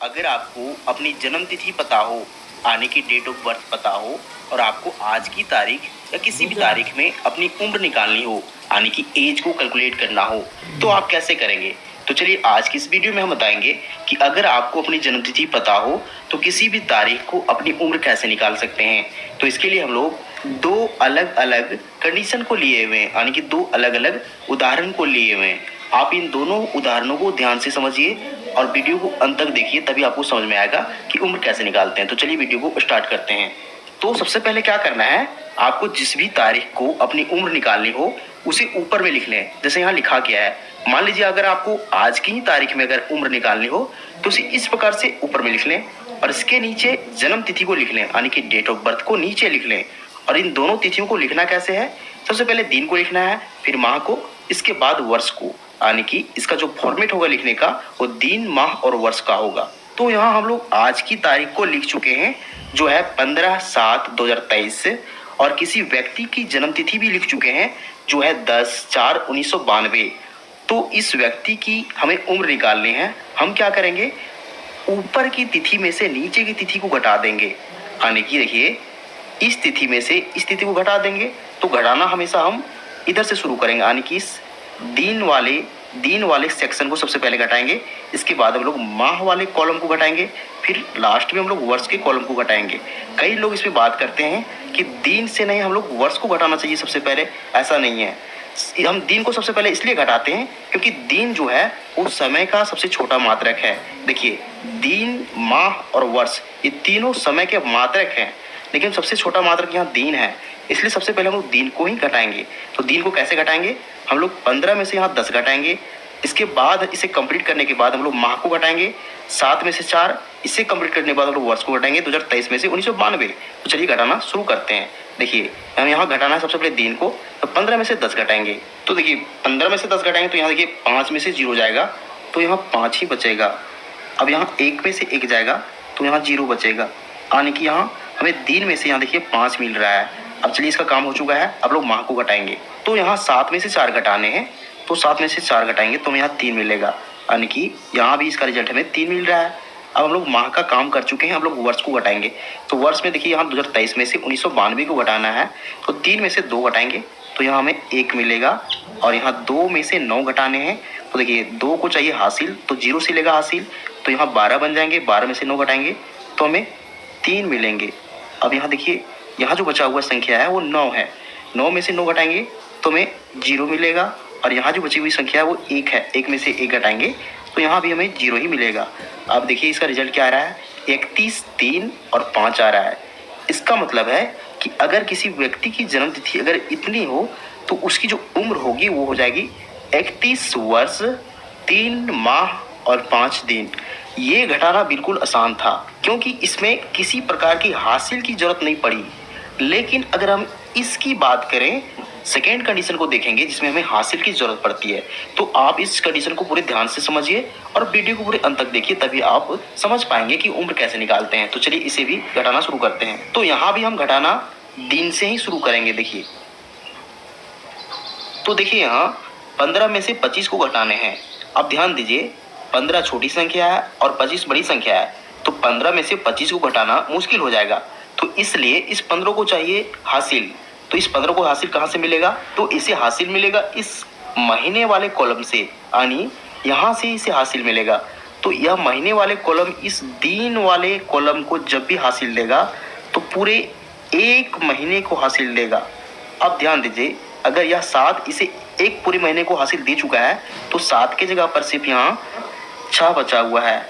अगर आपको अपनी जन्म तिथि पता हो, आने की डेट ऑफ बर्थ पता हो और आपको आज की तारीख या किसी भी तारीख में अपनी उम्र निकालनी हो, यानी कि एज को कैलकुलेट करना हो, तो आप कैसे करेंगे? तो चलिए आज की इस वीडियो में हम बताएंगे कि अगर आपको अपनी जन्म तिथि पता हो तो किसी भी तारीख को अपनी उम्र कैसे निकाल सकते हैं। तो इसके लिए हम लोग दो अलग अलग कंडीशन को लिए हुए हैं, यानी कि दो अलग अलग उदाहरण को लिए हुए हैं। आप इन दोनों उदाहरणों को ध्यान से समझिए और वीडियो को अंत तक देखिए, तभी आपको समझ में आएगा कि उम्र कैसे निकालते हैं। तो चलिए वीडियो को स्टार्ट करते हैं। तो सबसे पहले क्या करना है, आपको जिस भी तारीख को अपनी उम्र निकालनी हो उसे ऊपर में लिख लें। जैसे यहाँ लिखा गया है, मान लीजिए अगर आपको आज की ही तारीख में अगर उम्र निकालनी हो तो उसे इस प्रकार से ऊपर में लिख लें और इसके नीचे जन्म तिथि को लिख लें, यानी कि डेट ऑफ बर्थ को नीचे लिख लें। और इन दोनों तिथियों को लिखना कैसे है, सबसे पहले दिन को लिखना है, फिर माह को, इसके बाद वर्ष को, यानी कि इसका जो फॉर्मेट होगा लिखने का वो दिन, माह और वर्ष का होगा। तो यहाँ हम लोग आज की तारीख को लिख चुके हैं जो है 15/7/2023 और किसी व्यक्ति की जन्म तिथि भी लिख चुके हैं जो है 10/4/1992। तो इस व्यक्ति की हमें उम्र निकालनी है। हम क्या करेंगे, ऊपर की तिथि में से नीचे की तिथि को घटा देंगे, यानी कि देखिए इस तिथि में से इस तिथि को घटा देंगे। तो घटाना हमेशा हम इधर से शुरू करेंगे, यानी कि इस दिन वाले सेक्शन को सबसे पहले घटाएंगे, इसके बाद हम लोग माह वाले कॉलम को घटाएंगे, फिर लास्ट में हम लोग वर्ष के कॉलम को घटाएंगे। कई लोग इसमें बात करते हैं कि दिन से नहीं हम लोग वर्ष को घटाना चाहिए सबसे पहले, ऐसा नहीं है। हम दिन को सबसे पहले इसलिए घटाते हैं क्योंकि दिन जो है वो समय का सबसे छोटा मात्रक है। देखिए दिन, माह और वर्ष ये तीनों समय के मात्रक हैं, लेकिन सबसे छोटा मात्रक यहाँ दिन है, इसलिए सबसे पहले हम लोग दिन को ही घटाएंगे। तो दिन को कैसे घटाएंगे, हम लोग 15 में से यहाँ 10 घटाएंगे, इसके बाद इसे कंप्लीट करने के बाद हम लोग माह को घटाएंगे, 7 में से 4, इसे कंप्लीट करने के बाद हम लोग वर्ष को घटाएंगे 2023 में से 1992। तो चलिए घटाना शुरू करते हैं। देखिए हम यहाँ घटाना है सबसे पहले दिन को, तो 15 में से 10 घटाएंगे। तो देखिए 15 में से 10 घटाएंगे तो यहाँ देखिए 5 में से 0 जाएगा, तो यहाँ 5 ही बचेगा। अब यहाँ 1 में से 1 जाएगा तो यहाँ 0 बचेगा, यानी कि यहाँ हमें दिन में से यहाँ देखिए 5 मिल रहा है। अब चलिए इसका काम हो चुका है, अब लोग माह को घटाएंगे। तो यहाँ 7 में से 4 घटाने हैं, तो 7 में से 4 घटाएंगे तो हमें यहाँ 3 मिलेगा, यानी कि यहाँ भी इसका रिजल्ट हमें 3 मिल रहा है। अब हम लोग माह का काम कर चुके हैं, हम लोग वर्ष को घटाएंगे। तो वर्ष में देखिए यहाँ 2023 में से 1992 को घटाना है, तो 3 में से 2 घटाएंगे तो यहाँ हमें 1 मिलेगा, और यहाँ 2 में से 9 घटाने हैं। तो देखिए 2 को चाहिए हासिल, तो 0 से लेगा हासिल, तो यहाँ 12 बन जाएंगे, 12 में से 9 घटाएंगे तो हमें 3 मिलेंगे। अब यहाँ देखिए यहाँ जो बचा हुआ संख्या है वो 9 है, 9 में से 9 घटाएंगे तो हमें 0 मिलेगा, और यहाँ जो बची हुई संख्या है वो 1 है, 1 में से 1 घटाएंगे तो यहाँ भी हमें 0 ही मिलेगा। अब देखिए इसका रिजल्ट क्या आ रहा है, 31, 3 और 5 आ रहा है। इसका मतलब है कि अगर किसी व्यक्ति की जन्म तिथि अगर इतनी हो तो उसकी जो उम्र होगी वो हो जाएगी 31 वर्ष 3 माह और 5 दिन। ये घटाना बिल्कुल आसान था क्योंकि इसमें किसी प्रकार की हासिल की जरूरत नहीं पड़ी। लेकिन अगर हम इसकी बात करें, सेकेंड कंडीशन को देखेंगे जिसमें हमें हासिल की जरूरत पड़ती है, तो आप इस कंडीशन को पूरे ध्यान से समझिए और वीडियो को पूरे अंत तक देखिए, तभी आप समझ पाएंगे कि उम्र कैसे निकालते हैं। तो चलिए इसे भी घटाना शुरू करते हैं। तो यहाँ भी हम घटाना दिन से ही शुरू करेंगे। देखिए तो देखिए यहाँ 15 में से 25 को घटाने हैं। अब ध्यान दीजिए 15 छोटी संख्या है और 25 बड़ी संख्या है, तो 15 में से 25 को घटाना मुश्किल हो जाएगा, तो इसलिए इस 15 को चाहिए हासिल। तो इस 15 को हासिल कहाँ से मिलेगा, तो इसे हासिल मिलेगा इस महीने वाले कॉलम से, यानी यहाँ से इसे हासिल मिलेगा। तो यह महीने वाले कॉलम इस दिन वाले कॉलम को जब भी हासिल देगा तो पूरे 1 महीने को हासिल देगा। अब ध्यान दीजिए अगर यह 7 इसे 1 पूरे महीने को हासिल दे चुका है तो 7 के जगह पर सिर्फ यहाँ 6 बचा हुआ है।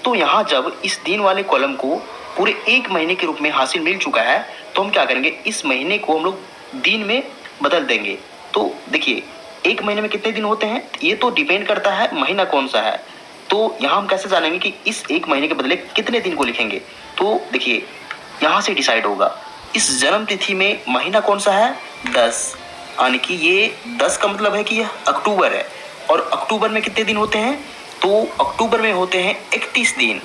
तो यहाँ जब इस दिन वाले कॉलम को पूरे 1 महीने के रूप में हासिल मिल चुका है तो हम क्या करेंगे, इस महीने को हम लोग दिन में बदल देंगे। तो देखिए 1 महीने में कितने दिन होते हैं, ये तो डिपेंड करता है महीना कौन सा है। तो यहाँ हम कैसे जानेंगे कि इस 1 महीने के बदले कितने दिन को लिखेंगे, तो देखिए यहाँ से डिसाइड होगा। इस जन्म तिथि में महीना कौन सा है, 10, यानी कि ये 10 का मतलब है कि यह अक्टूबर है, और अक्टूबर में कितने दिन होते हैं, तो अक्टूबर में होते हैं 31 दिन।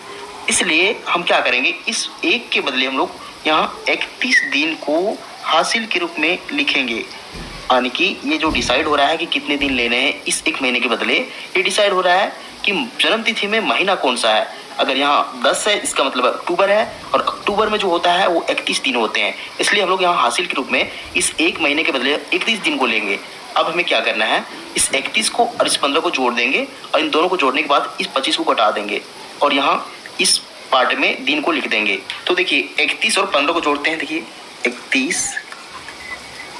इसलिए हम क्या करेंगे, इस 1 के बदले हम लोग यहाँ 31 दिन को हासिल के रूप में लिखेंगे, यानी कि ये जो डिसाइड हो रहा है कि कितने दिन लेने हैं इस 1 महीने के बदले, ये डिसाइड हो रहा है कि जन्म तिथि में महीना कौन सा है। अगर यहाँ 10 है इसका मतलब अक्टूबर है, और अक्टूबर में जो होता है वो 31 दिन होते हैं, इसलिए हम लोग यहाँ हासिल के रूप में इस एक महीने के बदले 31 दिन को लेंगे। अब हमें क्या करना है, इस 31 को और इस 15 को जोड़ देंगे, और इन दोनों को जोड़ने के बाद इस 25 को घटा देंगे, और यहाँ इस पार्ट में दिन को लिख देंगे। तो देखिए 31 और 15 को जोड़ते हैं, देखिए 31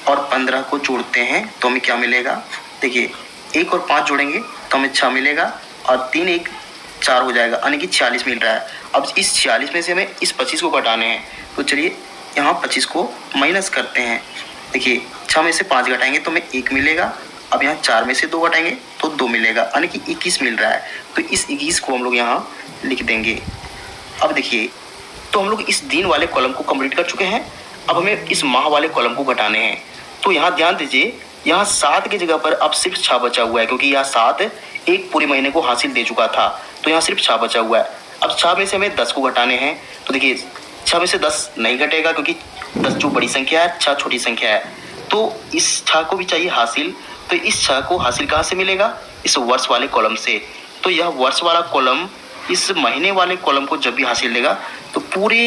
और 15 को जोड़ते हैं तो हमें क्या मिलेगा, देखिए 1 और 5 जोड़ेंगे तो हमें 6 मिलेगा, और 3 1 4 हो जाएगा, यानी कि 46 मिल रहा है। अब इस 46 में से हमें इस 25 को घटाने हैं, तो चलिए यहाँ 25 को माइनस करते हैं। देखिए 6 में से 5 घटाएंगे तो हमें 1 मिलेगा, अब यहाँ 4 में से 2 घटाएंगे तो 2 मिलेगा, यानी कि 21 मिल रहा है। तो इस 21 को हम लोग यहाँ लिख देंगे। अब देखिए तो हम लोग इस दिन वाले कॉलम को कंप्लीट कर चुके हैं, अब हमें इस माह वाले कॉलम को घटाने हैं। तो यहाँ ध्यान दीजिए, यहाँ 7 की जगह पर अब सिर्फ 6 बचा हुआ है, क्योंकि यहाँ 7 एक पूरे महीने को हासिल दे चुका था, तो यहाँ सिर्फ 6 बचा हुआ है। अब 6 में से हमें 10 को घटाने हैं, तो देखिए 6 में से 10 नहीं घटेगा, क्योंकि 10 जो बड़ी संख्या है, 6 छोटी संख्या है, तो इस 6 को भी चाहिए हासिल। तो इस 6 को हासिल कहाँ से मिलेगा, इस वर्ष वाले कॉलम से। तो यह वर्ष वाला कॉलम इस महीने वाले कॉलम को जब भी हासिल देगा तो पूरे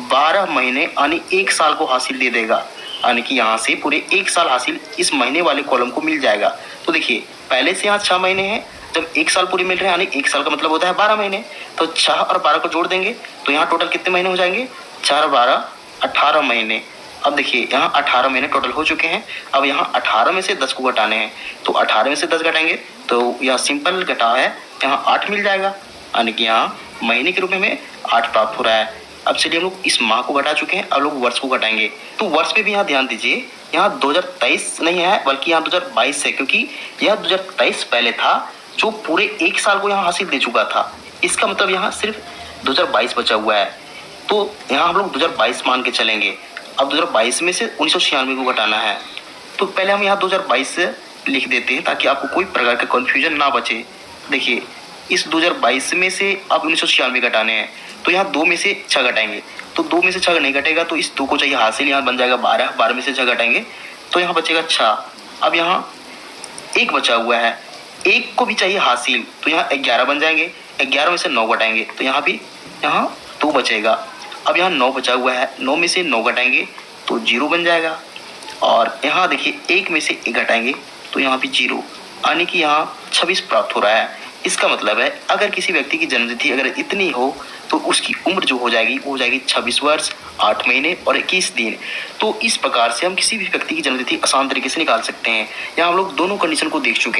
12 महीने यानी 1 साल को हासिल दे देगा, यानी कि यहाँ से पूरे 1 साल हासिल इस महीने वाले कॉलम को मिल जाएगा। तो देखिए पहले से यहाँ 6 महीने हैं, जब 1 साल पूरे मिल रहे हैं, यानी 1 साल का मतलब होता है 12 महीने, तो 6 और 12 को जोड़ देंगे तो यहाँ टोटल कितने महीने हो जाएंगे, 4 और 12 18 महीने। अब देखिए यहाँ 18 महीने टोटल हो चुके हैं। अब यहाँ 18 में से 10 को घटाने हैं, तो 18 में से 10 घटाएंगे तो यह सिंपल घटाव है, यहाँ 8 मिल जाएगा, यानी कि यहाँ महीने के रूप में हमें 8 प्राप्त हो रहा है। अब चलिए हम लोग इस माह को घटा चुके हैं, अब लोग वर्ष को घटाएंगे। तो वर्ष में भी यहाँ ध्यान दीजिए, यहाँ 2023 नहीं है बल्कि यहाँ 2022 है, क्योंकि यह 2023 पहले था जो पूरे 1 साल को यहाँ हासिल दे चुका था। इसका मतलब यहाँ सिर्फ 2022 बचा हुआ है, तो यहाँ हम लोग 2022 मान के चलेंगे। अब 2022 में से 1996 को घटाना है, तो पहले हम यहाँ 2022 लिख देते हैं ताकि आपको कोई प्रकार का कन्फ्यूजन ना बचे। देखिए इस 2022 में से अब 1996 घटाने हैं, तो यहाँ 2 में से 6 घटाएंगे, तो 2 में से 6 नहीं घटेगा, तो इस 2 को चाहिए हासिल, यहाँ बन जाएगा 12, 12 में से 6 घटाएंगे तो यहाँ बचेगा 6। अब यहाँ 1 बचा हुआ है, 1 को भी चाहिए हासिल, तो यहाँ 11 बन जाएंगे, 11 में से 9 घटाएंगे तो यहाँ भी यहाँ 2 बचेगा। अब यहाँ 9 बचा हुआ है, 9 में से 9 घटाएंगे तो 0 बन जाएगा, और यहाँ देखिए 1 में से 1 घटाएंगे तो यहाँ भी 0, यानी कि यहाँ 26 प्राप्त हो रहा है। इसका मतलब है अगर किसी व्यक्ति की जन्मतिथि अगर इतनी हो तो उसकी उम्र जो हो जाएगी वो हो जाएगी 26 वर्ष 8 महीने और 21 दिन। तो इस प्रकार से हम किसी भी व्यक्ति की जन्मतिथि आसान तरीके से निकाल सकते हैं। यहाँ हम लोग दोनों कंडीशन को देख चुके हैं।